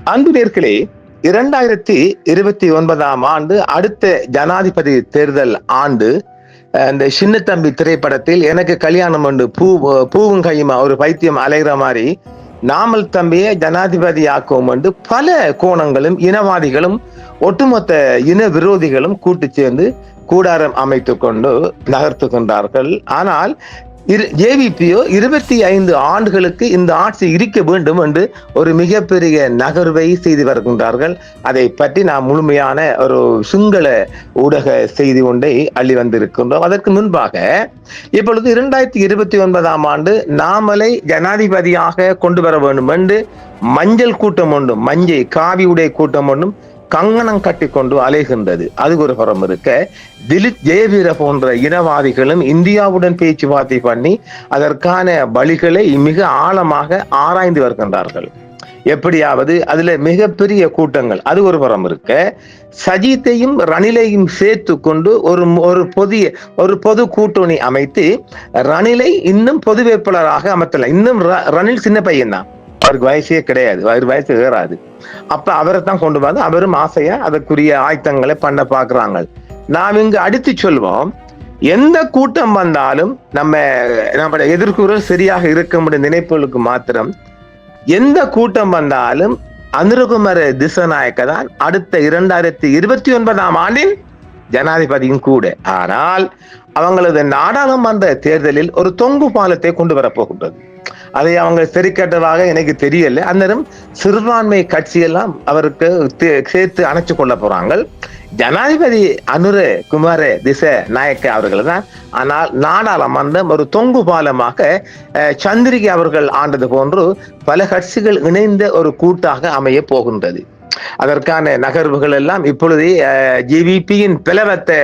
அன்பு நேர்களே, 2029 ஆண்டு அடுத்த ஜனாதிபதி தேர்தல் ஆண்டு. இந்த சின்னத்தம்பி திரைப்படத்தில் எனக்கு கல்யாணம் உண்டு பூவும் கையுமா ஒரு பைத்தியம் அலைகிற மாதிரி நாமல் தம்பியை ஜனாதிபதி ஆக்குவோம் என்று பல கோணங்களும் இனவாதிகளும் ஒட்டுமொத்த இன விரோதிகளும் கூட்டு சேர்ந்து கூடாரம் அமைத்துக் கொண்டு நகர்த்துகின்றார்கள். ஆனால் ஜேவிபியோ 25 ஆண்டுகளுக்கு இந்த ஆட்சி இருக்க வேண்டும் என்று ஒரு மிகப்பெரிய நகர்வை செய்து வருகின்றார்கள். அதை பற்றி நாம் முழுமையான ஒரு சிங்கள ஊடக செய்தி ஒன்றை அள்ளி வந்திருக்கின்றோம். அதற்கு முன்பாக இப்பொழுது 2029 ஆண்டு நாமலை ஜனாதிபதியாக கொண்டு வர வேண்டும் என்று மஞ்சள் கூட்டம் ஒன்றும் மஞ்சை காவி உடை கூட்டம் ஒன்றும் கங்கணம் கட்டி கொண்டு அலைகின்றது. அது ஒரு புறம் இருக்க, திலீப் ஜெயவீர போன்ற இனவாதிகளும் இந்தியாவுடன் பேச்சுவார்த்தை பண்ணி அதற்கான வழிகளை மிக ஆழமாக ஆராய்ந்து வருகின்றார்கள். எப்படியாவது அதுல மிகப்பெரிய கூட்டங்கள் அது ஒரு புறம் இருக்க, சஜித்தையும் ரணிலையும் சேர்த்து கொண்டு ஒரு பொது கூட்டணி அமைத்து ரணிலை இன்னும் பொது வேட்பாளராக அமர்த்தலாம். இன்னும் ரணில் சின்ன பையன் தான், அவருக்கு வயசே கிடையாது, அவர் வயசு ஏறாது. அப்ப அவரை தான் கொண்டு வந்து அவரும் ஆசையா அதற்குரிய ஆயத்தங்களை பண்ண பாக்குறாங்க. நாம் இங்கு அடித்து சொல்வோம், எந்த கூட்டம் வந்தாலும் நம்ம எதிர்கூறல் சரியாக இருக்க முடியும் நினைப்புகளுக்கு மாத்திரம். எந்த கூட்டம் வந்தாலும் அனுரகுமார திசாநாயக்க தான் அடுத்த 2029 ஆண்டின் ஜனாதிபதியும் கூட. ஆனால் அவங்களது நாடாளுமன்ற தேர்தலில் ஒரு தொங்கு பாலத்தை கொண்டு வரப்போகின்றது. அதை அவங்க சரிக்கட்டவாக எனக்கு தெரியல. அந்நேரம் சிறுபான்மை கட்சியெல்லாம் அவருக்கு சேர்த்து அணைச்சு கொள்ள போறாங்க. ஜனாதிபதி அனுர குமார திச நாயக்க அவர்கள் தான். ஆனால் நாடாளுமன்றம் ஒரு தொங்கு பாலமாக சந்திரிகை அவர்கள் ஆண்டது போன்று பல கட்சிகள் இணைந்த ஒரு கூட்டாக அமைய போகின்றது. அதற்கான நகர்வுகள் எல்லாம் இப்பொழுதே ஜேவிபியின் பிளவத்தை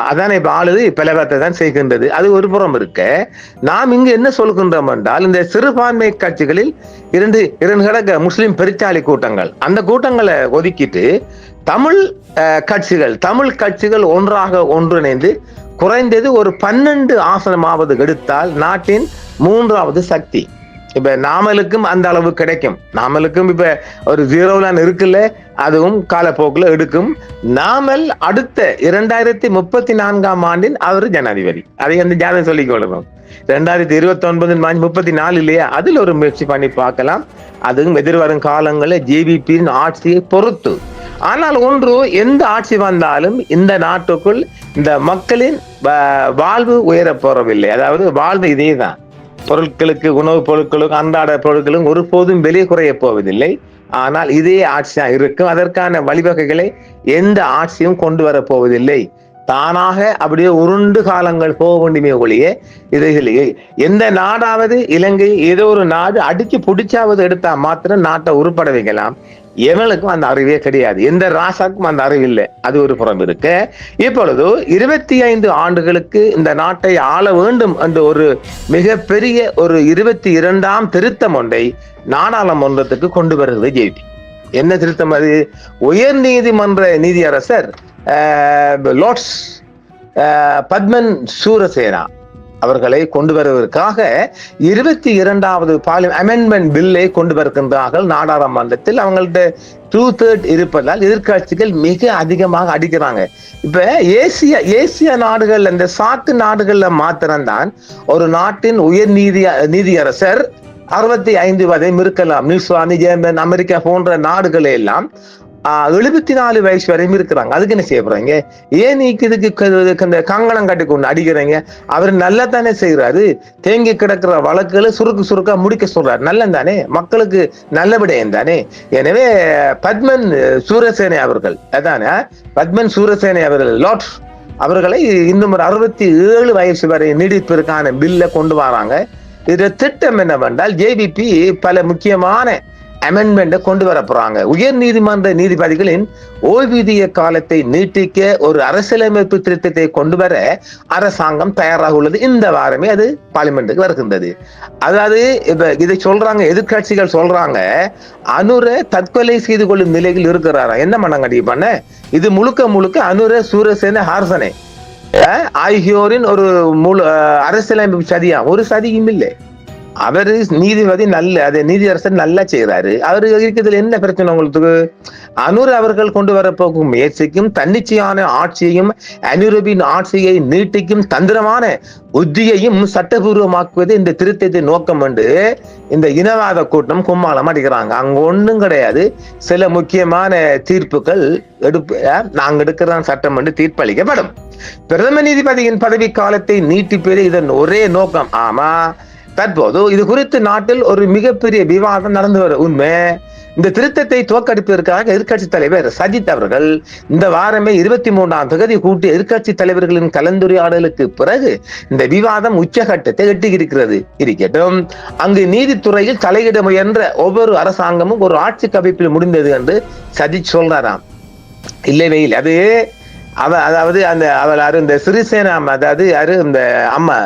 அதானே ஆளுது பிளவத்தை தான் செய்கின்றது. அது ஒரு புறம் இருக்க, நாம் இங்கு என்ன சொல்கின்றோம் என்றால், இந்த சிறுபான்மை கட்சிகளில் இரண்டு கிடக்க முஸ்லிம் பெருச்சாளி கூட்டங்கள், அந்த கூட்டங்களை ஒதுக்கிட்டு தமிழ் கட்சிகள் ஒன்றாக ஒன்றிணைந்து குறைந்தது ஒரு 12 ஆசனமாவது எடுத்தால் நாட்டின் 3வது சக்தி. இப்ப நாமலுக்கும் அந்த அளவு கிடைக்கும். நாமலுக்கும் இப்ப ஒரு 0 இருக்குல்ல, அதுவும் காலப்போக்கில் எடுக்கும். நாமல் அடுத்த 2034 ஆண்டின் அவர் ஜனாதிபதி. அதை அந்த ஜாதகம் சொல்லிக் கொள்ளணும். 2029 மார்ச் 34 இல்லையா, அதில் ஒரு முயற்சி பண்ணி பார்க்கலாம். அதுவும் எதிர்வரும் காலங்களில் ஜேவிபியின் ஆட்சியை பொறுத்து. ஆனால் ஒன்று, எந்த ஆட்சி வந்தாலும் இந்த நாட்டுக்குள் இந்த மக்களின் வாழ்வு உயர போறவில்லை. அதாவது வாழ்வு இதே தான். பொருட்களுக்கு, உணவுப் பொருட்களுக்கு, அன்றாட பொருட்களும் ஒருபோதும் விலை குறைய போவதில்லை. ஆனால் இதே ஆட்சியா இருக்கும். அதற்கான வழிவகைகளை எந்த ஆட்சியும் கொண்டு வர போவதில்லை. தானாக அப்படியே உருண்டு காலங்கள் போக வேண்டுமே ஒழிய இதை எந்த நாடாவது இலங்கை ஏதோ ஒரு நாடு அடிச்சு பிடிச்சாவது எடுத்தா மாத்திரம் நாட்டை உருப்பட வைக்கலாம். எவனுக்கும் அந்த அறிவே கிடையாது. எந்த ராசாக்கும் அந்த அறிவு இல்லை. அது ஒரு புறம் இருக்க, இப்பொழுது 25 ஆண்டுகளுக்கு இந்த நாட்டை ஆள வேண்டும் என்ற ஒரு மிகப்பெரிய ஒரு 22ஆம் திருத்தம் ஒன்றை நாடாளுமன்றத்துக்கு கொண்டு வருகிறது ஜேபி. என்ன திருத்தம் அது? உயர் நீதிமன்ற நீதியரசர் லார்ட்ஸ் பத்மன் சூரசேனா அவர்களை கொண்டு வருவதற்காக 22வது அமெண்ட்மெண்ட் பில்லை கொண்டு வருகின்றார்கள் நாடாளுமன்றத்தில். அவங்கள்ட்ட 2/3 இருப்பதால் எதிர்கட்சிகள் மிக அதிகமாக அடிக்கிறாங்க. இப்ப ஏசிய நாடுகள், இந்த சாத்து நாடுகள்ல மாத்திரம்தான் ஒரு நாட்டின் உயர் நீதியரசர் 65 வயதையும் இருக்கலாம். நியூசிலாந்து, ஜெர்மன், அமெரிக்கா போன்ற நாடுகள் எல்லாம் 74 வயசு வரையும் இருக்கிறாங்க. அதுக்கு என்ன செய்ய போறாங்க? ஏன் இதுக்கு இந்த கங்கணம் கட்டி கொண்டு அடிக்கிறீங்க? அவர் நல்லா தானே செய்யறாரு. தேங்கி கிடக்கிற வழக்குகளை சுருக்கா முடிக்க சொல்றாரு. நல்லம் தானே, மக்களுக்கு நல்லபடியும் தானே. எனவே பத்மன் சூரசேனை அவர்கள், அதானே பத்மன் சூரசேனை அவர்கள் லார்ட் அவர்களை இன்னும் ஒரு 67 வயசு வரை நீடிப்பிற்கான பில்ல கொண்டு வராங்க. இது திட்டம் என்னவென்றால், ஜேவிபி பல முக்கியமான அமெண்ட்மெண்ட்டை கொண்டு வர போறாங்க. உயர் நீதிமன்ற நீதிபதிகளின் ஓய்வூதிய காலத்தை நீட்டிக்க ஒரு அரசியலமைப்பு திருத்தத்தை கொண்டு வர அரசாங்கம் தயாராக உள்ளது. இந்த வாரமே அது பார்லிமெண்ட்டுக்கு வருகின்றது. அதாவது இப்ப இதை சொல்றாங்க, எதிர்கட்சிகள் சொல்றாங்க, அனுர தற்கொலை செய்து கொள்ளும் நிலையில் இருக்கிறாரா. என்ன பண்ணாங்க பண்ண? இது முழுக்க அனுர சூரசேன ஹார்சனே ஆகியோரின் ஒரு அரசியலமைப்பு சதியா? ஒரு சதியும் இல்லை. அவரு நீதிபதி நீதியரசர் நல்லா செய்யறாரு. அவரு இருக்கிறதுல என்ன பிரச்சனை உங்களுக்கு? அனுர் அவர்கள் கொண்டு வரப்போகும் முயற்சிக்கும் தன்னிச்சையான ஆட்சியையும் அனுரபின் ஆட்சியை நீட்டிக்கும் தந்திரமான புத்தியையும் சட்டபூர்வமாக்குவது இந்த திருத்தத்தின் நோக்கம் என்று இந்த இனவாத கூட்டம் கும்மாளம் அடிக்கிறாங்க. அங்க ஒண்ணும் கிடையாது. சில முக்கியமான தீர்ப்புகள் நாங்க எடுக்கிறதான் சட்டம் என்று தீர்ப்பளிக்கப்படும். பிரதம நீதிபதியின் பதவி காலத்தை நீட்டிப்பது இதன் ஒரே நோக்கம். ஆமா, தற்போது இது குறித்து நாட்டில் ஒரு மிகப்பெரிய விவாதம் நடந்து வரும். உண்மை, இந்த திருத்தத்தை தோற்கடிப்பதற்காக எதிர்கட்சி தலைவர் சஜித் அவர்கள் இந்த வாரமே 23ஆம் தேதி கூட்டிய எதிர்கட்சி தலைவர்களின் கலந்துரையாடலுக்கு பிறகு இந்த விவாதம் உச்சகட்டத்தை எட்டியிருக்கிறது. இருக்கட்டும், அங்கு நீதித்துறையில் தலையிட முயன்ற ஒவ்வொரு அரசாங்கமும் ஒரு ஆட்சி கவிப்பில் முடிந்தது என்று சஜித் சொல்றாராம். இல்லைவையில் அது அதாவது இந்த சிறிசேனா, அதாவது யாரு இந்த அம்மா,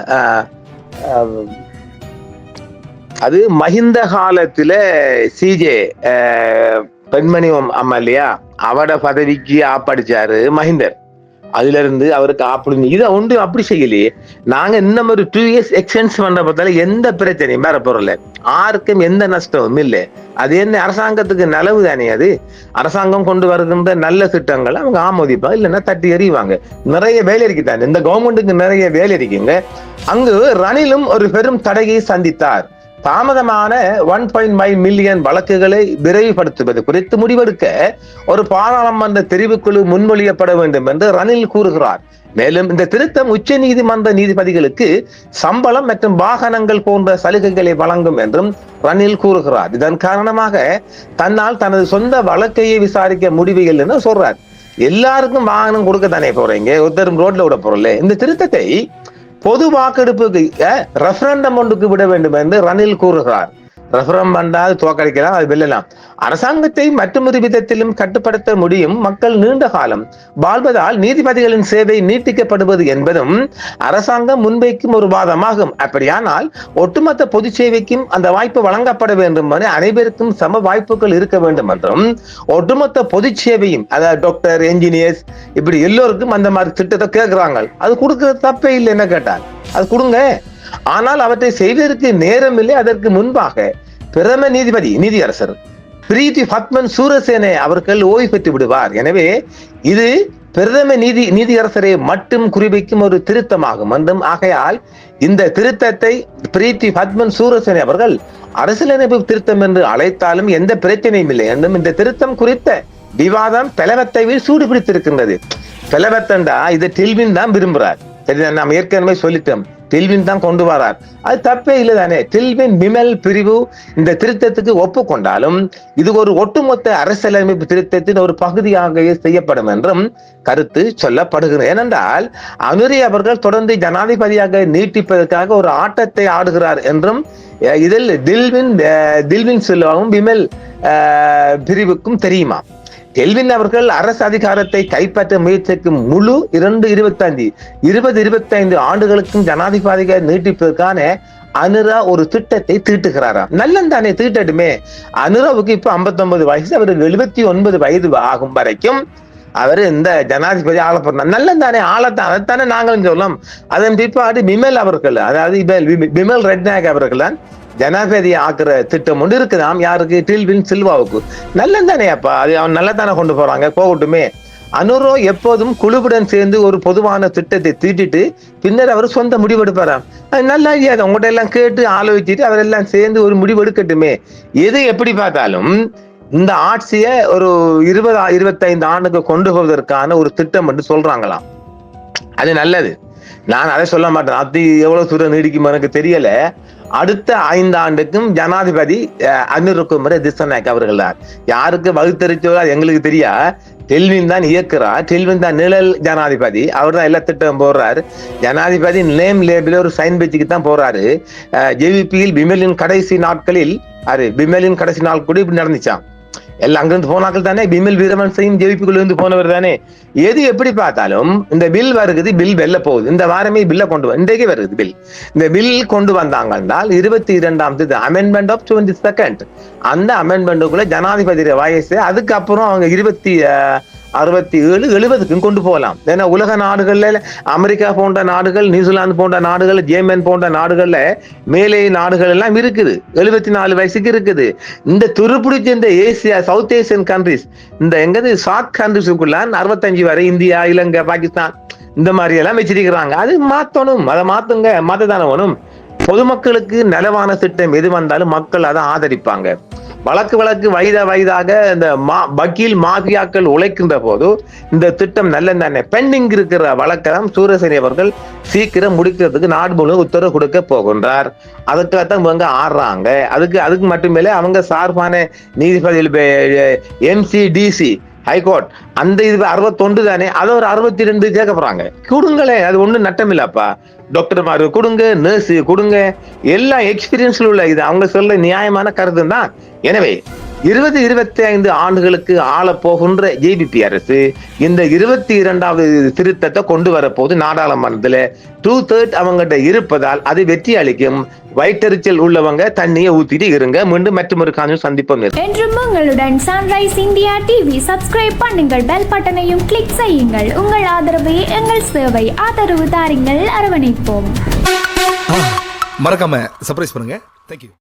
அது மஹிந்த காலத்துல சிஜே பெண்மணி அம்மா இல்லையா, அவட பதவிக்கு ஆப்படிச்சாரு மஹிந்தர். அதுல இருந்து அவருக்கு ஆப்பிடுங்க. இதை ஒன்றும் அப்படி செய்யலையே. நாங்க இன்னும் ஒரு 2 years எக்ஸ்டென்ஸ் பண்ற பார்த்தால எந்த பிரச்சனையும் வேற போறல, யாருக்கும் எந்த நஷ்டமும் இல்லை. அது என்ன அரசாங்கத்துக்கு நலவு தானே. அது அரசாங்கம் கொண்டு வருகின்ற நல்ல திட்டங்கள் அவங்க ஆமோதிப்பாங்க, இல்லைன்னா தட்டி எறிவாங்க. நிறைய வேலை இருக்குதானே, இந்த கவர்மெண்ட்டுக்கு நிறைய வேலை இருக்குங்க. அங்கு ரணிலும் ஒரு பெரும் தடையை சந்தித்தார். தாமதமான 1.5 மில்லியன் வழக்குகளை விரைவுபடுத்துவது குறித்து முடிவெடுக்க ஒரு பாராளுமன்ற தெரிவுக்குழு முன்மொழியப்பட வேண்டும் என்று ரணில் கூறுகிறார். மேலும் இந்த திருத்தம் உச்ச நீதிமன்ற நீதிபதிகளுக்கு சம்பளம் மற்றும் வாகனங்கள் போன்ற சலுகைகளை வழங்கும் என்றும் ரணில் கூறுகிறார். இதன் காரணமாக தன்னால் தனது சொந்த வழக்கையை விசாரிக்க முடிவுகள் என்று சொல்றார். எல்லாருக்கும் வாகனம் கொடுக்க தானே போறீங்க, ஒருத்தரும் ரோட்ல விட போறல. இந்த திருத்தத்தை பொது வாக்கெடுப்புக்கு ரெஃபரண்டம் ஒன்றுக்கு விட வேண்டும் என்று ரணில் கூறுகிறார். ரெஃபரம் பண்ணால் தோற்கடிக்கலாம், அது வெல்லலாம். அரசாங்கத்தை மற்றொரு விதத்திலும் கட்டுப்படுத்த முடியும். மக்கள் நீண்ட காலம் வாழ்வதால் நீதிபதிகளின் சேவை நீட்டிக்கப்படுவது என்பதும் அரசாங்கம் முன்வைக்கும் ஒரு வாதமாகும். அப்படியானால் ஒட்டுமொத்த பொது சேவைக்கும் அந்த வாய்ப்பு வழங்கப்பட வேண்டும் என அனைவருக்கும் சம வாய்ப்புகள் இருக்க வேண்டும் என்றும், ஒட்டுமொத்த பொது சேவையும், அதாவது டாக்டர், என்ஜினியர்ஸ், இப்படி எல்லோருக்கும் அந்த மாதிரி திட்டத்தை கேட்கிறாங்க. அது கொடுக்கறது தப்பே இல்லை என்ன கேட்டால், அது கொடுங்க. ஆனால் அவற்றை செய்வதற்கு நேரம் இல்லை. அதற்கு முன்பாக பிரதம நீதியரசர் பிரீத்தி பத்மன் சூரசேன அவர்கள் ஓய்வு பெற்று விடுவார். எனவே இது பிரதம நீதியரசரை மட்டும் குறிவைக்கும் ஒரு திருத்தமாகும் என்றும், ஆகையால் இந்த திருத்தத்தை பிரீத்தி பத்மன் சூரசேன அவர்கள் அரசியலமைப்பு திருத்தம் என்று அழைத்தாலும் எந்த பிரச்சனையும் இல்லை என்றும், இந்த திருத்தம் குறித்த விவாதம் பெலவத்தை சூடு பிடித்திருக்கின்றது. பெலவத்தண்டா இதை டெல்வின் தான் விரும்புறார். நாம் ஏற்கனவே சொல்லிட்டோம், டெல்வின் தான் கொண்டு வரார். அது தப்பே இல்லை தானே. டெல்வின் விமல் பிரிவு இந்த திருத்தத்துக்கு ஒப்புக்கொண்டாலும் இது ஒரு ஒட்டுமொத்த அரசியலமைப்பு திருத்தத்தின் ஒரு பகுதியாக செய்யப்படும் என்றும் கருத்து சொல்லப்படுகிறது. ஏனென்றால் அனுரி அவர்கள் தொடர்ந்து ஜனாதிபதியாக நீட்டிப்பதற்காக ஒரு ஆட்டத்தை ஆடுகிறார் என்றும் இதில் தில்வின் செல்வாவும் விமல் பிரிவுக்கும் தெரியுமா. டெல்வின் அவர்கள் அரசு அதிகாரத்தை கைப்பற்ற முயற்சிக்கும் முழு 2025 ஆண்டுகளுக்கும் ஜனாதிபதியாக நீட்டிப்பதற்கான அனுரா ஒரு திட்டத்தை தீட்டுகிறாராம். நல்லந்தானே, தீட்டட்டுமே. அனுராவுக்கு இப்ப 59 வயசு, அவருக்கு 79 வயது ஆகும் வரைக்கும் அவரு இந்த ஜனாதிபதி ஆள போறார். நல்லந்தானே, ஆளத்தான். அதைத்தானே நாங்களும் சொல்லலாம். அதன் பிற்பாடு விமல் அவர்கள், அதாவது விமல் ரெட்நாயக் அவர்கள் தான் ஜனாதிபதி ஆக்குற திட்டம் ஒன்று இருக்குதாம். யாருக்கு? டில்வின் சில்வாவுக்கு. நல்லதானே அப்பா, அது அவன் நல்லதானே கொண்டு போறாங்க, போகட்டுமே. அனுரோ எப்போதும் குழுவுடன் சேர்ந்து ஒரு பொதுவான திட்டத்தை தீட்டிட்டு பின்னர் அவர் சொந்த முடிவெடுப்பாராம். அது நல்ல ஐடியா. உங்கள்கிட்ட எல்லாம் கேட்டு ஆலோசிச்சுட்டு அவரெல்லாம் சேர்ந்து ஒரு முடிவு எடுக்கட்டுமே. எது எப்படி பார்த்தாலும் இந்த ஆட்சியை ஒரு 20-25 ஆண்டுக்கு கொண்டு போவதற்கான ஒரு திட்டம் என்று சொல்றாங்களாம். அது நல்லது. நான் அதை சொல்ல மாட்டேன். அது எவ்வளவு தூரம் நீடிக்கும் எனக்கு தெரியல. அடுத்த 5 ஆண்டுக்கும் ஜனாதிபதி அனுரகுமார திசாநாயக்க அவர்கள் தான். யாருக்கு வகுத்தறிச்சோ எங்களுக்கு தெரியா. டெல்வின் தான் இயக்குறார். டெல்வின் தான் நிழல் ஜனாதிபதி. அவர் தான் எல்லா திட்டம் போடுறாரு. ஜனாதிபதி நேம் லேபிள் ஒரு சைன் பேச்சுக்கு தான் போறாரு. ஜேவிபியில் விமலின் கடைசி நாட்களில் கூட இப்படி நடந்துச்சான். எல்லாம் அங்கிருந்து போனாக்கள் தானே. பிமல் வீரவன்சையும் ஜேவிபிக்குள்ள இருந்து போனவர் தானே. எது எப்படி பார்த்தாலும் இந்த பில் வருகிறது, பில் வெல்ல போகுது. இந்த வாரமே பில்ல கொண்டு இன்றைக்கு வருது பில். இந்த பில் கொண்டு வந்தாங்க என்றால் 22ஆம் தேதி அமெண்ட்மெண்ட் ஆஃப் 22nd அந்த அமெண்ட்மெண்ட்டுக்குள்ள ஜனாதிபதி வயசு, அதுக்கப்புறம் அவங்க 67, 70க்கும் கொண்டு போகலாம். ஏன்னா உலக நாடுகள்ல அமெரிக்கா போன்ற நாடுகள், நியூசிலாந்து போன்ற நாடுகள், ஜேர்மன் போன்ற நாடுகள்ல மேலே நாடுகள் எல்லாம் இருக்குது, 74 வயசுக்கு இருக்குது. இந்த துருப்பிடிச்ச இந்த ஏசியா, சவுத் ஏசியன் கண்ட்ரிஸ், இந்த எங்கது சார்க் கண்ட்ரிஸுக்குள்ள 65 வரை இந்தியா, இலங்கை, பாகிஸ்தான் இந்த மாதிரி எல்லாம் வச்சிருக்கிறாங்க. அது மாத்தணும், அதை மாத்துங்க, மாத்ததானே வேணும். பொதுமக்களுக்கு நலவான திட்டம் எது வந்தாலும் மக்கள் அதை ஆதரிப்பாங்க. வழக்கு வயதாக இந்த வக்கீல் மாஃபியாக்கள் உழைக்கின்ற போது இந்த திட்டம் நல்ல தானே. பெண்டிங் இருக்கிற வழக்கெல்லாம் சூரியசேனை அவர்கள் சீக்கிரம் முடிக்கிறதுக்கு நாடு முழுவதும் உத்தரவு கொடுக்க போகின்றார். அதுக்காகத்தான் இவங்க ஆடுறாங்க. அதுக்கு மட்டுமேல அவங்க சார்பான நீதிபதிகள் MCDC ஹைகோர்ட் அந்த இது 61 தானே, அதை ஒரு 62 கேட்க போறாங்க. கொடுங்களே, அது ஒண்ணும் நட்டம் இல்லப்பா. டாக்டர் கொடுங்க, நர்ஸ் கொடுங்க, எல்லா எக்ஸ்பீரியன்ஸ்ல உள்ள இது அவங்க சொல்ல நியாயமான கருத்து தான். எனவே 20-25 ஆண்டுகளுக்கு ஆள போகின்ற JVP அரசு இந்த 22வது திருத்தத்தை கொண்டு வரப்போது நாடாளுமன்றத்தில் 2/3 அவங்ககிட்ட இருப்பதால் அது வெற்றி அளிக்கும். வயிற்றெரிச்சல் உள்ளவங்க தண்ணியை ஊத்திட்டு இருங்க. மீண்டும் மற்றொரு காணொளியில் சந்திப்போம். என்றும் உங்களுடன் சன்ரைஸ் இந்தியா டிவி சப்ஸ்கிரைப் பண்ணுங்கள், பெல் பட்டனையும் கிளிக் செய்யுங்கள். உங்கள் ஆதரவே எங்கள் சேவை. ஆதரவு தாருங்கள், அரவணைப்போம். மறக்காம சர்ப்ரைஸ் பண்ணுங்க. தேங்க்யூ.